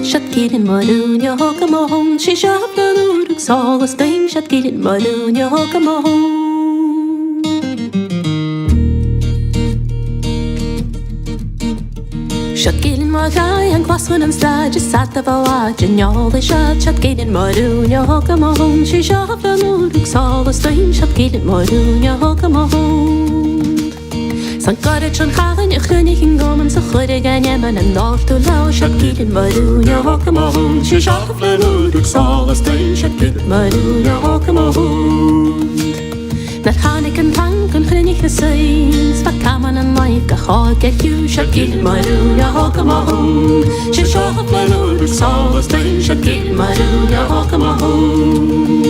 siad gilin marúne hoga mohon si siad na úrug sálas daim siad gilin marúne hoga mohon siad gilin magai an gwaswan an stad just sat a fawad yn iol e siad gilin marúne hoga mohon si siad na úrug sálas daim siad gilin marúne hoga mohon San garad tron chagan y chynnig yn goman sa chwyrig a neman yn north o law siad gilin marúne hoga mohon si siad na úrug sálas daim siad gilin marúne hoga mohon Na'r chanig yn tank yn chynnig y syns fa caman yn maig a chog e giw siad gilin marúne hoga mohon si siad na úrug sálas daim siad gilin marúne hoga mohon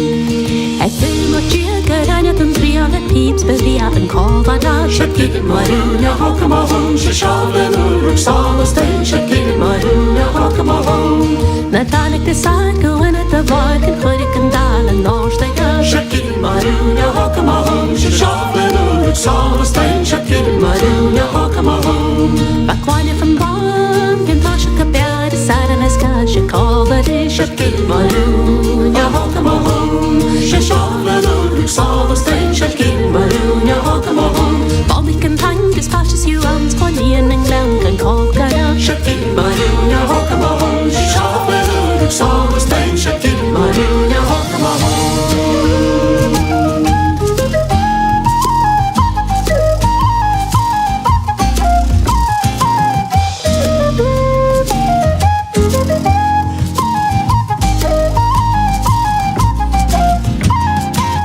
Ydym o dia gyraniad yn drial y peeps byddiad yn cofad a siad gilin marúne hoga mohon si siad na úrug sálas daim siad gilin marúne hoga mohon Na danig dy sag o yn y dyfod yn chwyrig yn dal yn north a siad gilin marúne hoga mohon si siad na úrug sálas daim siad gilin marúne hoga mohon Bacwaniad yn bon gyn tasio gybiad y sad yn ysgad si cofad y siad gilin marúne hoga mohon si siad na úrug sálas daim siad gilin marúne hoga mohon Balmig yn tang dys pasys yw am sgwanian yn glawn gan cof gada siad gilin marúne hoga mohon si siad na úrug sálas daim siad gilin marúne hoga mohon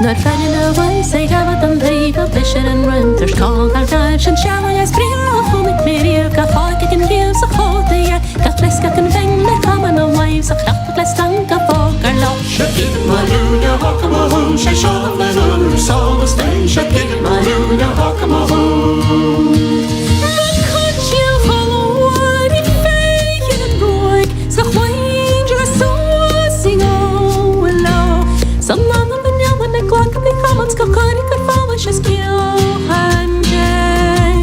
Na'r fenyn y weis ei gafod yn ddeud o bysyn yn rwynt Yw'r col ar gael sy'n siarad ys brio o chwmig miriw Ga ffoig ag yn giw sa chod ei Ga flesk ac yn feng na caman o waif Sa chlap ag lestan ga ffog ar lo Siad gilin marúne hoga mohon Si siad na úrug sálas daim siad gilin marúne hoga mohon Rhaid i'w cholwad I ffeig yn rwyg Sa chwain a sŵsing o ylo Sa mam yn na glwag yn ei chamans gael corig ar fawys ys gio hanjau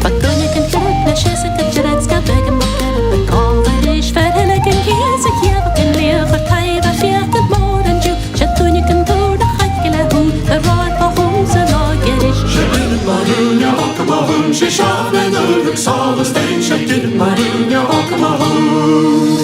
Bag gwynig yn llyd na sies ac yn jareds gael beg yn mocher y gol ar eich fer hynag yn gies ac iaf ac yn liwch o'r taif a fiat yn môr yn jiw Siad gwynig yn dod a chaig gyda hwn y roed o hwn sy'n log ar eich Siad gilin marúne hoga mohon Si siad na úrug sálas daim siad gilin marúne hoga mohon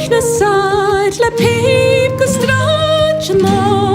na side le peep go strach no